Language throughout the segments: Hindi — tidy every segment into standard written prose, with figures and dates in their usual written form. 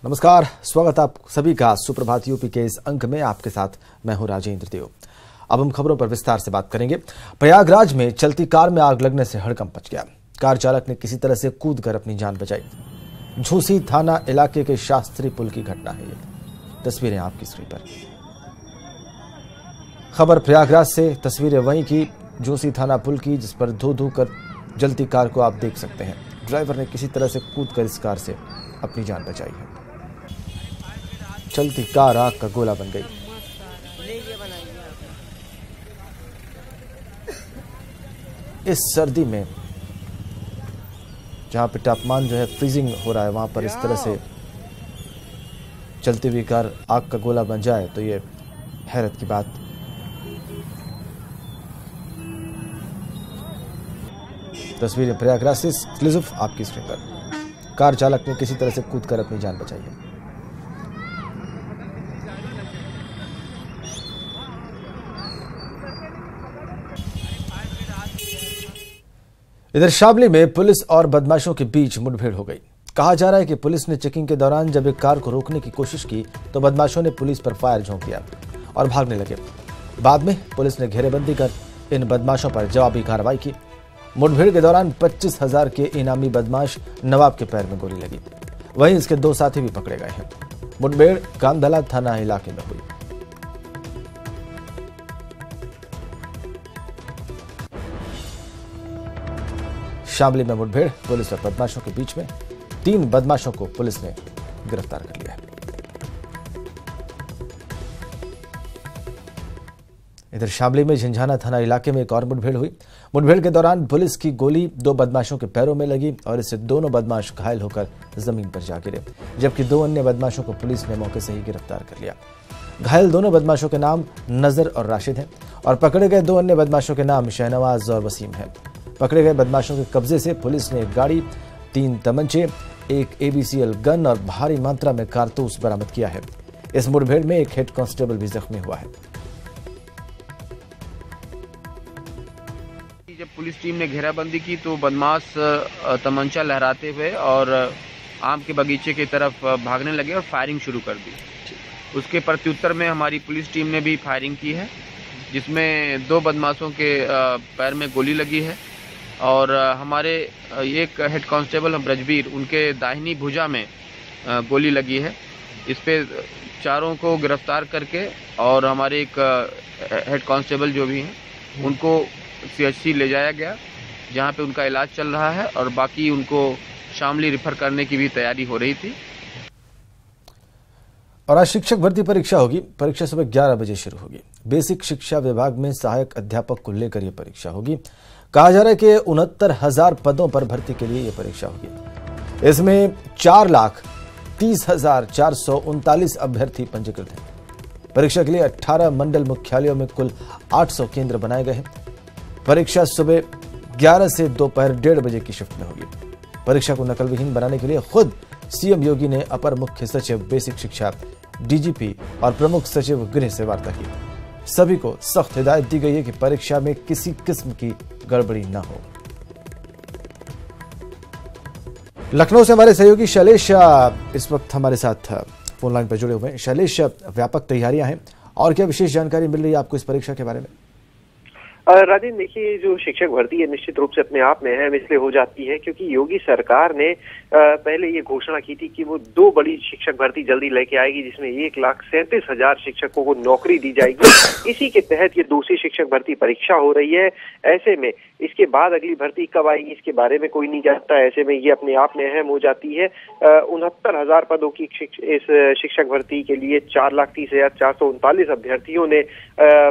नमस्कार, स्वागत आप सभी का सुप्रभात यूपी के इस अंक में। आपके साथ मैं हूं राजेंद्र देव। अब हम खबरों पर विस्तार से बात करेंगे। प्रयागराज में चलती कार में आग लगने से हड़कंप मच गया। कार चालक ने किसी तरह से कूदकर अपनी जान बचाई। झूसी थाना इलाके के शास्त्री पुल की घटना है ये। तस्वीरें आपकी स्क्रीन पर। खबर प्रयागराज से, तस्वीरें वहीं की झूसी थाना पुल की, जिस पर धो धो कर जलती कार को आप देख सकते हैं। ड्राइवर ने किसी तरह से कूदकर इस कार से अपनी जान बचाई है। चलती कार आग का गोला बन गई। इस सर्दी में जहां पे तापमान जो है फ्रीजिंग हो रहा है, वहां पर इस तरह से चलती हुई कार आग का गोला बन जाए तो ये हैरत की बात। तस्वीरें प्रयागराज से एक्सक्लूसिव आपकी स्क्रीन पर। कार चालक ने किसी तरह से कूदकर अपनी जान बचाई है। इधर शामली में पुलिस और बदमाशों के बीच मुठभेड़ हो गई। कहा जा रहा है कि पुलिस ने चेकिंग के दौरान जब एक कार को रोकने की कोशिश की तो बदमाशों ने पुलिस पर फायर झोंक दिया और भागने लगे। बाद में पुलिस ने घेरेबंदी कर इन बदमाशों पर जवाबी कार्रवाई की। मुठभेड़ के दौरान 25,000 के इनामी बदमाश नवाब के पैर में गोली लगी। वहीं इसके 2 साथी भी पकड़े गए हैं। मुठभेड़ कांधला थाना इलाके में हुई। शामली में मुठभेड़, पुलिस और बदमाशों के बीच में 3 बदमाशों को पुलिस ने गिरफ्तार कर लिया है। इधर शामली में झंझाना थाना इलाके में एक और मुठभेड़ हुई। मुठभेड़ के दौरान पुलिस की गोली 2 बदमाशों के पैरों में लगी और इससे दोनों बदमाश घायल होकर जमीन पर जा गिरे, जबकि 2 अन्य बदमाशों को पुलिस ने मौके से ही गिरफ्तार कर लिया। घायल दोनों बदमाशों के नाम नजर और राशिद हैं और पकड़े गए 2 अन्य बदमाशों के नाम शहनवाज और वसीम हैं। पकड़े गए बदमाशों के कब्जे से पुलिस ने एक गाड़ी, 3 तमंचे, एक ABCL गन और भारी मात्रा में कारतूस बरामद किया है। इस मुठभेड़ में एक हेड कांस्टेबल भी जख्मी हुआ है। जब पुलिस टीम ने घेराबंदी की तो बदमाश तमंचा लहराते हुए और आम के बगीचे की तरफ भागने लगे और फायरिंग शुरू कर दी। उसके प्रत्युत्तर में हमारी पुलिस टीम ने भी फायरिंग की है, जिसमें 2 बदमाशों के पैर में गोली लगी है और हमारे एक हेड कांस्टेबल ब्रजबीर, उनके दाहिनी भुजा में गोली लगी है। इस पे चारों को गिरफ्तार करके और हमारे एक हेड कांस्टेबल जो भी हैं उनको CHC ले जाया गया, जहां पे उनका इलाज चल रहा है और बाकी उनको शामली रिफर करने की भी तैयारी हो रही थी। और आज शिक्षक भर्ती परीक्षा होगी। परीक्षा सुबह 11 बजे शुरू होगी। बेसिक शिक्षा विभाग में सहायक अध्यापक को लेकर यह परीक्षा होगी। कहा जा रहा है कि 69,000 पदों पर भर्ती के लिए यह परीक्षा होगी। इसमें 4,30,439 अभ्यर्थी पंजीकृत हैं। परीक्षा के लिए 18 मंडल मुख्यालयों में कुल 800 केंद्र बनाए गए हैं। परीक्षा सुबह 11 से दोपहर 1:30 बजे की शिफ्ट में होगी। परीक्षा को नकल विहीन बनाने के लिए खुद CM योगी ने अपर मुख्य सचिव बेसिक शिक्षा, DGP और प्रमुख सचिव गृह से वार्ता की। सभी को सख्त हिदायत दी गई है कि परीक्षा में किसी किस्म की गड़बड़ी न हो। लखनऊ से हमारे सहयोगी शैलेश इस वक्त हमारे साथ फोन लाइन पर जुड़े हुए हैं। शैलेश, व्यापक तैयारियां हैं और क्या विशेष जानकारी मिल रही है आपको इस परीक्षा के बारे में? राजेंद्र, देखिए, जो शिक्षक भर्ती है निश्चित रूप से अपने आप में अहम इसलिए हो जाती है क्योंकि योगी सरकार ने पहले ये घोषणा की थी कि वो 2 बड़ी शिक्षक भर्ती जल्दी लेके आएगी, जिसमें 1,37,000 शिक्षकों को नौकरी दी जाएगी। इसी के तहत ये दूसरी शिक्षक भर्ती परीक्षा हो रही है। ऐसे में इसके बाद अगली भर्ती कब आएगी इसके बारे में कोई नहीं जानता। ऐसे में ये अपने आप में अहम हो जाती है। 69,000 पदों की इस शिक्षक भर्ती के लिए 4,30,439 अभ्यर्थियों ने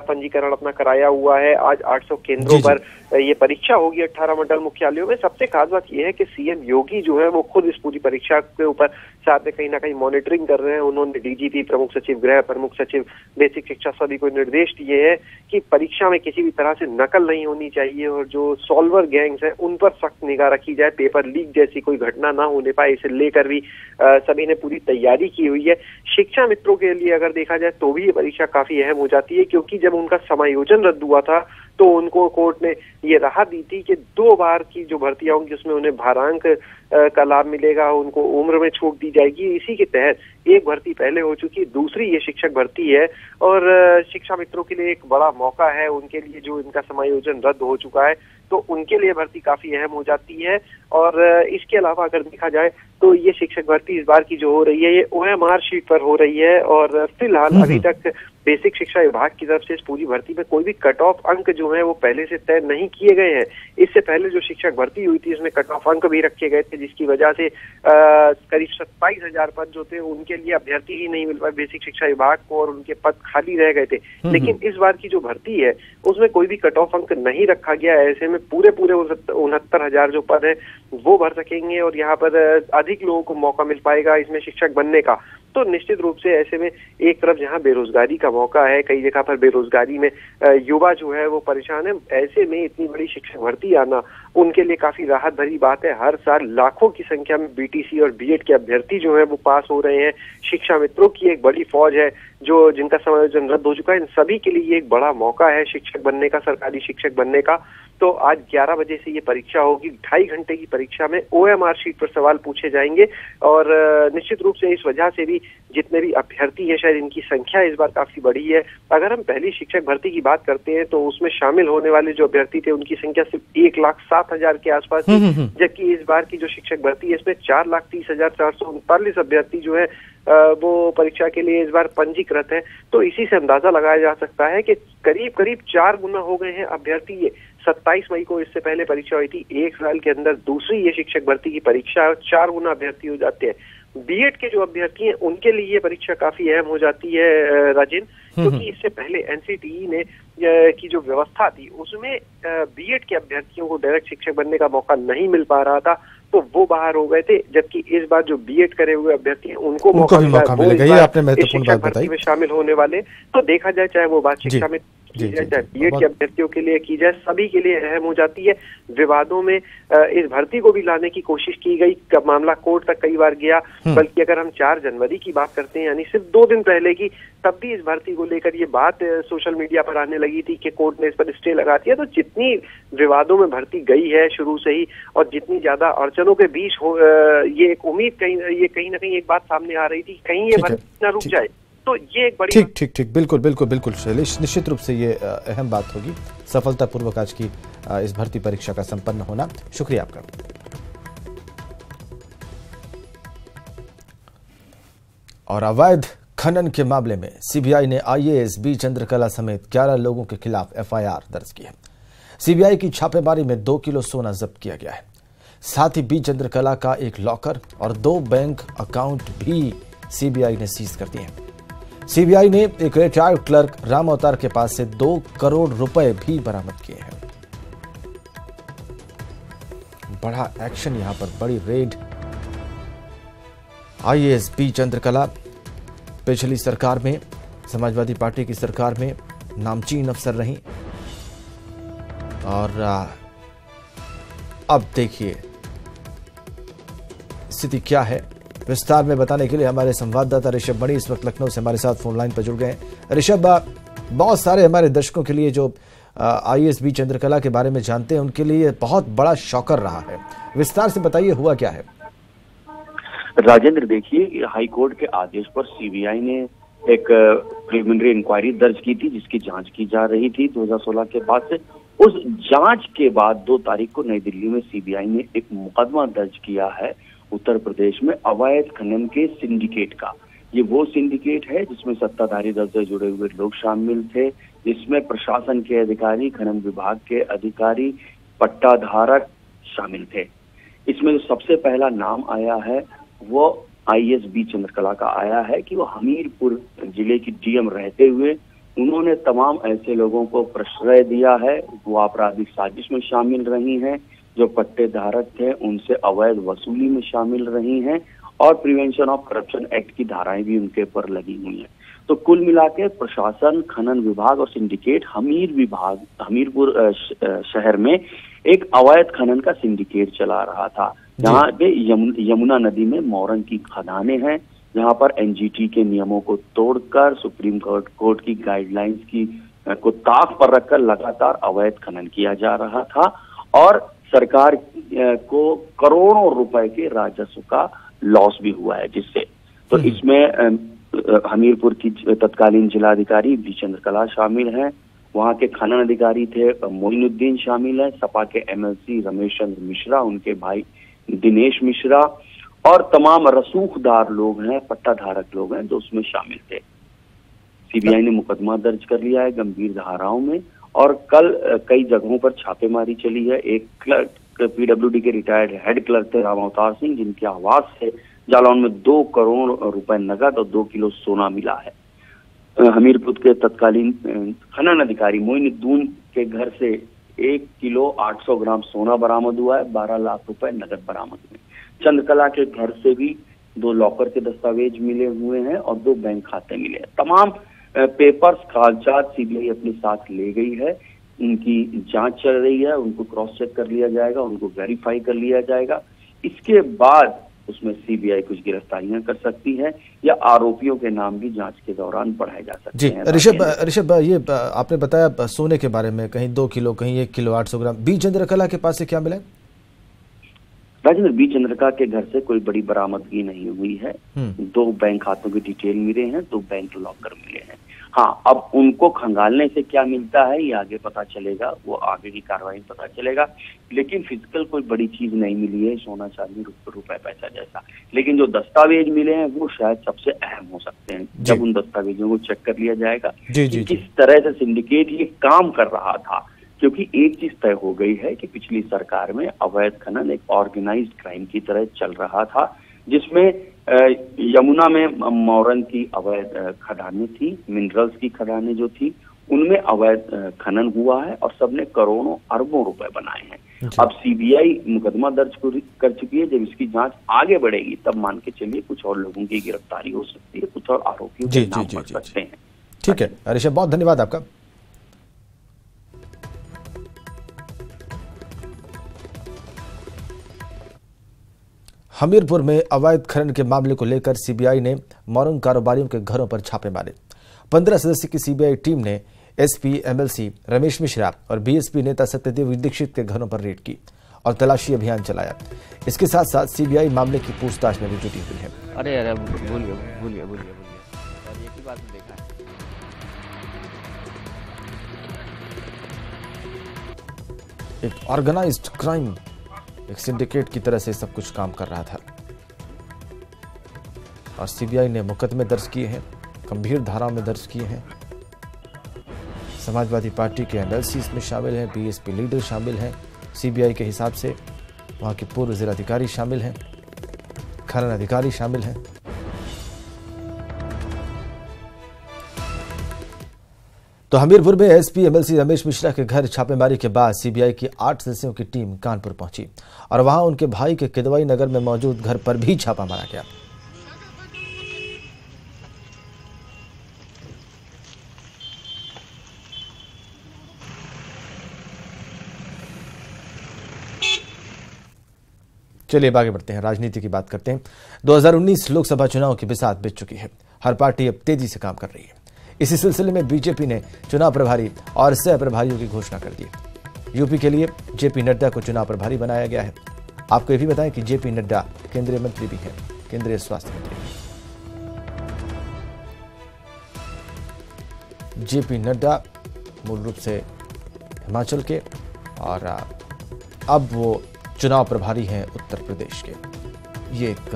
पंजीकरण अपना कराया हुआ है। आज 800 केंद्रों पर ये परीक्षा होगी 18 मंडल मुख्यालयों में। सबसे खास बात यह है कि CM योगी जो है वो खुद इस पूरी परीक्षा के ऊपर साथ में कहीं ना कहीं मॉनिटरिंग कर रहे हैं। उन्होंने DGP, प्रमुख सचिव गृह, प्रमुख सचिव बेसिक शिक्षा सभी को निर्देश दिए हैं कि परीक्षा में किसी भी तरह से नकल नहीं होनी चाहिए और जो सॉल्वर गैंग्स हैं उन पर सख्त निगाह रखी जाए। पेपर लीक जैसी कोई घटना ना होने पाए, इसे लेकर भी सभी ने पूरी तैयारी की हुई है। शिक्षा मित्रों के लिए अगर देखा जाए तो भी ये परीक्षा काफी अहम हो जाती है क्योंकि जब उनका समायोजन रद्द हुआ था तो उनको कोर्ट ने ये राहत दी थी कि 2 बार की जो भर्तियां होंगी उसमें उन्हें भारांक का लाभ मिलेगा, उनको उम्र में छूट दी जाएगी। इसी के तहत एक भर्ती पहले हो चुकी है, दूसरी ये शिक्षक भर्ती है और शिक्षा मित्रों के लिए एक बड़ा मौका है। उनके लिए जो इनका समायोजन रद्द हो चुका है तो उनके लिए भर्ती काफी अहम हो जाती है। और इसके अलावा अगर देखा जाए तो ये शिक्षक भर्ती इस बार की जो हो रही है ये OMR शीट पर हो रही है और फिलहाल अभी तक बेसिक शिक्षा विभाग की तरफ से इस पूरी भर्ती में कोई भी कट ऑफ अंक जो है वो पहले से तय नहीं किए गए हैं। इससे पहले जो शिक्षक भर्ती हुई थी इसमें कट ऑफ अंक भी रखे गए थे, जिसकी वजह से करीब 27,000 पद जो थे उनके लिए अभ्यर्थी ही नहीं मिल पाए बेसिक शिक्षा विभाग को और उनके पद खाली रह गए थे। लेकिन इस बार की जो भर्ती है उसमें कोई भी कट ऑफ अंक नहीं रखा गया। ऐसे में पूरे 69,000 जो पद है वो भर सकेंगे और यहाँ पर अधिक लोगों को मौका मिल पाएगा इसमें शिक्षक बनने का। तो निश्चित रूप से ऐसे में एक तरफ जहां बेरोजगारी का मौका है, कई जगह पर बेरोजगारी में युवा जो है वो परेशान है, ऐसे में इतनी बड़ी शिक्षक भर्ती आना उनके लिए काफी राहत भरी बात है। हर साल लाखों की संख्या में BTC और B.Ed के अभ्यर्थी जो है वो पास हो रहे हैं। शिक्षा मित्रों की एक बड़ी फौज है जो जिनका समायोजन रद्द हो चुका है। इन सभी के लिए ये एक बड़ा मौका है शिक्षक बनने का, सरकारी शिक्षक बनने का। तो आज 11 बजे से ये परीक्षा होगी। 2.5 घंटे की परीक्षा में OMR शीट पर सवाल पूछे जाएंगे और निश्चित रूप से इस वजह से भी जितने भी अभ्यर्थी हैं शायद इनकी संख्या इस बार काफी बड़ी है। अगर हम पहली शिक्षक भर्ती की बात करते हैं तो उसमें शामिल होने वाले जो अभ्यर्थी थे उनकी संख्या सिर्फ 1,07,000 के आसपास थी, जबकि इस बार की जो शिक्षक भर्ती है इसमें 4,30,439 अभ्यर्थी जो है वो परीक्षा के लिए इस बार पंजीकृत है। तो इसी से अंदाजा लगाया जा सकता है कि करीब करीब 4 गुना हो गए हैं अभ्यर्थी। ये 27 मई को इससे पहले परीक्षा हुई थी, 1 साल के अंदर दूसरी ये शिक्षक भर्ती की परीक्षा है और 4 गुना अभ्यर्थी हो जाते हैं। B.Ed के जो अभ्यर्थी हैं उनके लिए ये परीक्षा काफी अहम हो जाती है राजेंद्र, क्योंकि इससे पहले NCTE ने की जो व्यवस्था थी उसमें B.Ed के अभ्यर्थियों को डायरेक्ट शिक्षक बनने का मौका नहीं मिल पा रहा था, तो वो बाहर हो गए थे। जबकि इस बार जो B.Ed करे हुए अभ्यर्थी हैं उनको मौका मिलेगा। ये आपने महत्वपूर्ण बात बताई। में शामिल होने वाले तो देखा जाए चाहे वो बात शिक्षा में की जाए चाहे B.Ed के अभ्यर्थियों के लिए की जाए, सभी के लिए अहम हो जाती है। विवादों में इस भर्ती को भी लाने की कोशिश की गई, मामला कोर्ट तक कई बार गया। बल्कि अगर हम 4 जनवरी की बात करते हैं यानी सिर्फ 2 दिन पहले की, तब भी इस भर्ती को लेकर ये बात सोशल मीडिया पर आने लगी थी कि कोर्ट ने इस पर स्टे लगा दिया। तो जितनी विवादों में भर्ती गई है शुरू से ही और जितनी ज्यादा अड़चनों के बीच ये एक उम्मीद कहीं ना कहीं एक बात सामने आ रही थी कहीं ये भर्ती न रुक जाए। तो ये एक बड़ी ठीक बिल्कुल शैलेश, निश्चित रूप से ये अहम बात होगी सफलतापूर्वक आज की इस भर्ती परीक्षा का संपन्न होना। शुक्रिया आपका। और अवैध खनन के मामले में CBI ने IAS B चंद्रकला समेत 11 लोगों के खिलाफ FIR दर्ज की है। CBI की छापेमारी में 2 किलो सोना जब्त किया गया है। साथ ही B चंद्रकला का एक लॉकर और 2 बैंक अकाउंट भी CBI ने सीज कर दिए हैं। CBI ने एक रिटायर्ड क्लर्क राम अवतार के पास से 2 करोड़ रुपए भी बरामद किए हैं। बड़ा एक्शन यहां पर, बड़ी रेड। IAS B चंद्रकला पिछली सरकार में, समाजवादी पार्टी की सरकार में नामचीन अफसर रही और अब देखिए स्थिति क्या है। विस्तार में बताने के लिए हमारे संवाददाता ऋषभ मणि इस वक्त लखनऊ से हमारे साथ फोन लाइन पर जुड़ गए हैं। ऋषभ, बहुत सारे हमारे दर्शकों के लिए जो IAS B चंद्रकला के बारे में जानते हैं उनके लिए बहुत बड़ा शॉकर रहा है, विस्तार से बताइए हुआ क्या है। राजेंद्र, देखिए, हाई कोर्ट के आदेश पर CBI ने एक प्रिलिमिनरी इंक्वायरी दर्ज की थी जिसकी जांच की जा रही थी 2016 के बाद से। उस जांच के बाद 2 तारीख को नई दिल्ली में CBI ने एक मुकदमा दर्ज किया है उत्तर प्रदेश में अवैध खनन के सिंडिकेट का। ये वो सिंडिकेट है जिसमें सत्ताधारी दल से जुड़े हुए लोग शामिल थे, जिसमें प्रशासन के अधिकारी, खनन विभाग के अधिकारी, पट्टाधारक शामिल थे। इसमें जो सबसे पहला नाम आया है वो IAS B चंद्रकला का आया है कि वो हमीरपुर जिले की DM रहते हुए उन्होंने तमाम ऐसे लोगों को प्रश्रय दिया है वो आपराधिक साजिश में शामिल रही हैं, जो पट्टे धारक थे उनसे अवैध वसूली में शामिल रही हैं और प्रिवेंशन ऑफ करप्शन एक्ट की धाराएं भी उनके ऊपर लगी हुई हैं। तो कुल मिलाकर प्रशासन, खनन विभाग और सिंडिकेट हमीरपुर शहर में एक अवैध खनन का सिंडिकेट चला रहा था, जहाँ पे यमुना नदी में मोरंग की खदानें हैं, जहाँ पर NGT के नियमों को तोड़कर सुप्रीम कोर्ट की गाइडलाइंस की को ताक पर रखकर लगातार अवैध खनन किया जा रहा था और सरकार को करोड़ों रुपए के राजस्व का लॉस भी हुआ है जिससे। तो इसमें हमीरपुर की तत्कालीन जिलाधिकारी बी चंद्रकला शामिल हैं, वहां के खनन अधिकारी थे मोइनुद्दीन शामिल है, सपा के एमएलसी रमेश चंद्र मिश्रा, उनके भाई दिनेश मिश्रा और तमाम रसूखदार लोग हैं, पट्टाधारक लोग हैं जो उसमें शामिल थे। सीबीआई ने मुकदमा दर्ज कर लिया है गंभीर धाराओं में और कल कई जगहों पर छापेमारी चली है। एक क्लर्क पीडब्ल्यूडी के रिटायर्ड हेड क्लर्क थे राम अवतार सिंह, जिनके आवास से जालौन में 2 करोड़ रुपए नकद और 2 किलो सोना मिला है। हमीरपुर के तत्कालीन खनन अधिकारी मोइनुद्दीन के घर से 1 किलो 800 ग्राम सोना बरामद हुआ है, 12 लाख रुपए नकद बरामद हुए। चंद्रकला के घर से भी 2 लॉकर के दस्तावेज मिले हुए हैं और 2 बैंक खाते मिले हैं। तमाम पेपर्स कागजात सीबीआई अपने साथ ले गई है, उनकी जांच चल रही है, उनको क्रॉस चेक कर लिया जाएगा, उनको वेरीफाई कर लिया जाएगा। इसके बाद उसमें सीबीआई कुछ गिरफ्तारियां कर सकती है या आरोपियों के नाम भी जांच के दौरान बढ़ाए जा सकते हैं। ऋषभ, ये आपने बताया सोने के बारे में, कहीं 2 किलो कहीं 1 किलो 800 ग्राम। बी चंद्रकला के पास से क्या मिला? राजेंद्र, बी चंद्रकला के घर से कोई बड़ी बरामदगी नहीं हुई है। 2 बैंक खातों की डिटेल मिले हैं, 2 बैंक लॉकर मिले हैं। हाँ, अब उनको खंगालने से क्या मिलता है ये आगे पता चलेगा, वो आगे की कार्रवाई में पता चलेगा। लेकिन फिजिकल कोई बड़ी चीज नहीं मिली है, सोना चांदी रुपए पैसा जैसा। लेकिन जो दस्तावेज मिले हैं वो शायद सबसे अहम हो सकते हैं। जब उन दस्तावेजों को चेक कर लिया जाएगा कि किस तरह से सिंडिकेट ये काम कर रहा था, क्योंकि एक चीज तय हो गई है कि पिछली सरकार में अवैध खनन एक ऑर्गेनाइज्ड क्राइम की तरह चल रहा था, जिसमें यमुना में मोरंग की अवैध खदानें थी, मिनरल्स की खदानें जो थी उनमें अवैध खनन हुआ है और सबने करोड़ों अरबों रुपए बनाए हैं। अब सीबीआई मुकदमा दर्ज कर चुकी है। जब इसकी जांच आगे बढ़ेगी तब मान के चलिए कुछ और लोगों की गिरफ्तारी हो सकती है, कुछ और आरोपियों के नाम बढ़ सकते हैं। ठीक है ऋषभ, बहुत धन्यवाद आपका। हमीरपुर में अवैध खनन के मामले को लेकर सीबीआई ने मोरंग कारोबारियों के घरों पर छापे मारे। 15 सदस्य की सीबीआई टीम ने एसपी एमएलसी रमेश मिश्रा और बीएसपी नेता सत्यदेव दीक्षित के घरों पर रेड की और तलाशी अभियान चलाया। इसके साथ साथ सीबीआई मामले की पूछताछ में भी जुटी हुई है। अरे भूलिए और ये की बात देखा है। एक ऑर्गेनाइज्ड क्राइम, एक सिंडिकेट की तरह से सब कुछ काम कर रहा था और सीबीआई ने मुकदमे दर्ज किए हैं, गंभीर धाराओं में दर्ज किए हैं। समाजवादी पार्टी के एमएलसी इसमें शामिल हैं, बीएसपी लीडर शामिल हैं, सीबीआई के हिसाब से वहां के पूर्व जिलाधिकारी शामिल हैं, खनन अधिकारी शामिल हैं। तो हमीरपुर में एसपी एमएलसी रमेश मिश्रा के घर छापेमारी के बाद सीबीआई की 8 सदस्यों की टीम कानपुर पहुंची और वहां उनके भाई के किदवई नगर में मौजूद घर पर भी छापा मारा गया। चलिए आगे बढ़ते हैं, राजनीति की बात करते हैं। 2019 लोकसभा चुनाव की बिसात बिछ चुकी है। हर पार्टी अब तेजी से काम कर रही है। इसी सिलसिले में बीजेपी ने चुनाव प्रभारी और सह प्रभारियों की घोषणा कर दी। यूपी के लिए जेपी नड्डा को चुनाव प्रभारी बनाया गया है। आपको यह भी बताएं कि जेपी नड्डा केंद्रीय मंत्री भी हैं, केंद्रीय स्वास्थ्य मंत्री। जेपी नड्डा मूल रूप से हिमाचल के और अब वो चुनाव प्रभारी हैं उत्तर प्रदेश के। ये एक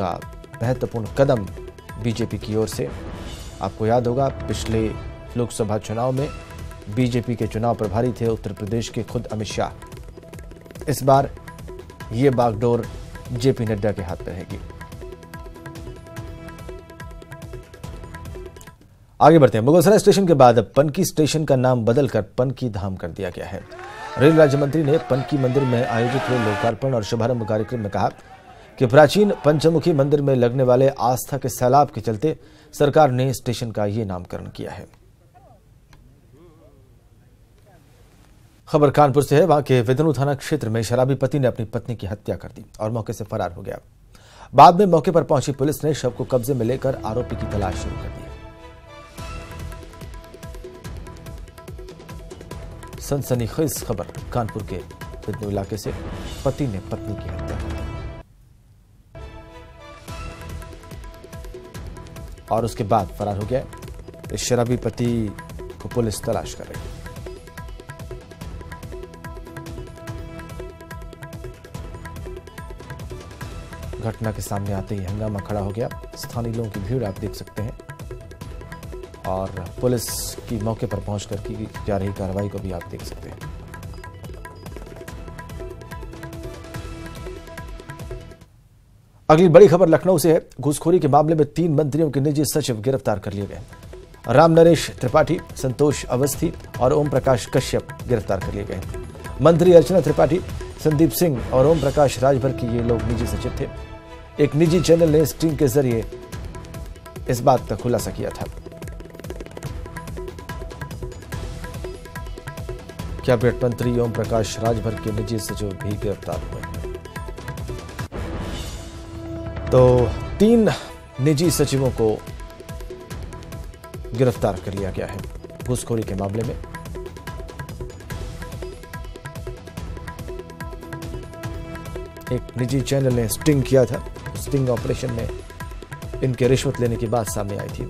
महत्वपूर्ण कदम बीजेपी की ओर से। आपको याद होगा पिछले लोकसभा चुनाव में बीजेपी के चुनाव प्रभारी थे उत्तर प्रदेश के खुद अमित शाह। इस बार ये बागडोर जेपी नड्डा के हाथ में रहेगी। आगे बढ़ते हैं। मुगलसराय स्टेशन के बाद पनकी स्टेशन का नाम बदलकर पनकी धाम कर दिया गया है। रेल राज्य मंत्री ने पनकी मंदिर में आयोजित हुए लोकार्पण और शुभारंभ कार्यक्रम में कहा कि प्राचीन पंचमुखी मंदिर में लगने वाले आस्था के सैलाब के चलते सरकार ने स्टेशन का ये नामकरण किया है। खबर कानपुर से है। वहां के विदनू थाना क्षेत्र में शराबी पति ने अपनी पत्नी की हत्या कर दी और मौके से फरार हो गया। बाद में मौके पर पहुंची पुलिस ने शव को कब्जे में लेकर आरोपी की तलाश शुरू कर दी। सनसनीखेज खबर कानपुर के बिदनू इलाके से, पति ने पत्नी की हत्या कर दी और उसके बाद फरार हो गया। इस शराबी पति को पुलिस तलाश कर रही है। घटना के सामने आते ही हंगामा खड़ा हो गया। स्थानीय लोगों की भीड़ आप देख सकते हैं और पुलिस की मौके पर पहुंचकर की जा रही कार्रवाई को भी आप देख सकते हैं। अगली बड़ी खबर लखनऊ से है। घूसखोरी के मामले में 3 मंत्रियों के निजी सचिव गिरफ्तार कर लिए गए। राम नरेश त्रिपाठी, संतोष अवस्थी और ओम प्रकाश कश्यप गिरफ्तार कर लिए गए। मंत्री अर्चना त्रिपाठी, संदीप सिंह और ओम प्रकाश राजभर के ये लोग निजी सचिव थे। एक निजी चैनल ने स्टिंग के जरिए इस बात का खुलासा किया था। कैबिनेट मंत्री ओम प्रकाश राजभर के निजी सचिव भी गिरफ्तार हुए हैं। तो 3 निजी सचिवों को गिरफ्तार कर लिया गया है घूसखोरी के मामले में। एक निजी चैनल ने स्टिंग किया था। स्टिंग ऑपरेशन में इनके रिश्वत लेने की बात सामने आई थी।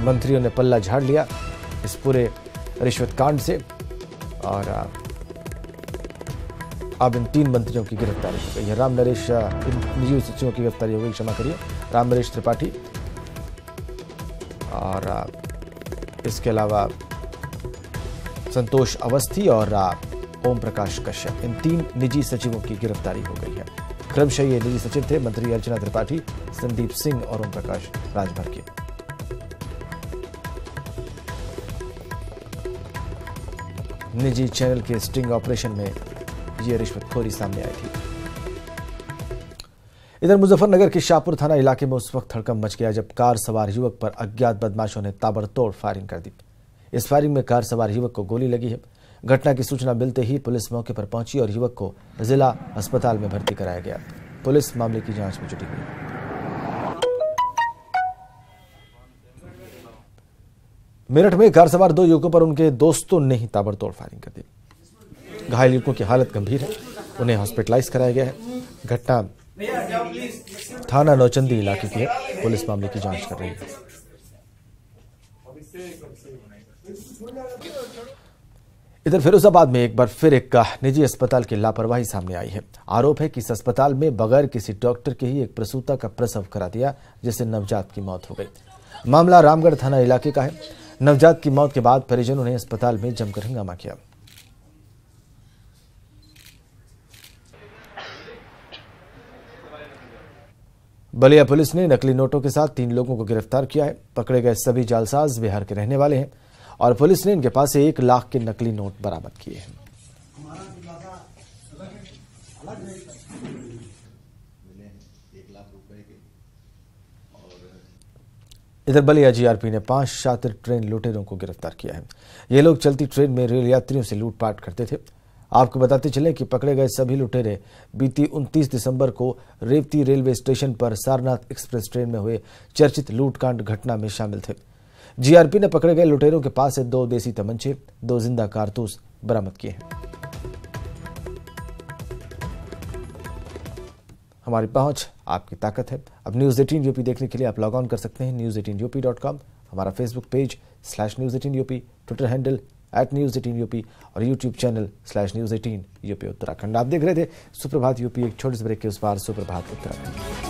मंत्रियों ने पल्ला झाड़ लिया इस पूरे रिश्वत कांड से और अब इन 3 मंत्रियों की गिरफ्तारी हो गई है। राम नरेश, इन निजी सचिवों की गिरफ्तारी हो गई, क्षमा करिए, राम नरेश त्रिपाठी और इसके अलावा संतोष अवस्थी और ओम प्रकाश कश्यप, इन 3 निजी सचिवों की गिरफ्तारी हो गई है। क्रमशः ये निजी सचिव थे मंत्री अर्चना त्रिपाठी, संदीप सिंह और ओम प्रकाश राजभर के। निजी चैनल के स्टिंग ऑपरेशन में ये रिश्वतखोरी सामने आई थी। इधर मुजफ्फरनगर के शाहपुर थाना इलाके में उस वक्त हड़कंप मच गया जब कार सवार युवक पर अज्ञात बदमाशों ने ताबड़तोड़ फायरिंग कर दी। इस फायरिंग में कार सवार युवक को गोली लगी है। घटना की सूचना मिलते ही पुलिस मौके पर पहुंची और युवक को जिला अस्पताल में भर्ती कराया गया। पुलिस मामले की जांच में जुटी हुई है। मेरठ में कार सवार 2 युवकों पर उनके दोस्तों ने ही ताबड़तोड़ फायरिंग कर दी। घायल युवकों की हालत गंभीर है, उन्हें हॉस्पिटलाइज कराया गया है। घटना थाना नौचंदी इलाके की है। पुलिस मामले की जांच कर रही है। इधर फिरोजाबाद में एक बार फिर एक निजी अस्पताल की लापरवाही सामने आई है। आरोप है कि इस अस्पताल में बगैर किसी डॉक्टर के ही एक प्रसूता का प्रसव करा दिया, जिससे नवजात की मौत हो गई। मामला रामगढ़ थाना इलाके का है। नवजात की मौत के बाद परिजनों ने अस्पताल में जमकर हंगामा किया। बलिया पुलिस ने नकली नोटों के साथ 3 लोगों को गिरफ्तार किया है। पकड़े गए सभी जालसाज बिहार के रहने वाले हैं और पुलिस ने इनके पास से 1 लाख के नकली नोट बरामद किए हैं। इधर बलिया जीआरपी ने 5 शातिर ट्रेन लुटेरों को गिरफ्तार किया है। ये लोग चलती ट्रेन में रेल यात्रियों से लूटपाट करते थे। आपको बताते चले कि पकड़े गए सभी लुटेरे बीती 29 दिसंबर को रेवती रेलवे स्टेशन पर सारनाथ एक्सप्रेस ट्रेन में हुए चर्चित लूटकांड घटना में शामिल थे। जीआरपी ने पकड़े गए लुटेरों के पास से 2 देसी तमंचे, 2 जिंदा कारतूस बरामद किए हैं। हमारी पहुंच आपकी ताकत है। अब न्यूज 18 यूपी देखने के लिए आप लॉग ऑन कर सकते हैं news18up.com, हमारा Facebook page /news18up, Twitter handle @news18up और यूट्यूब चैनल /news18up उत्तराखंड। आप देख रहे थे सुप्रभात यूपी। एक छोटे से ब्रेक के उस पार सुप्रभात उत्तराखंड।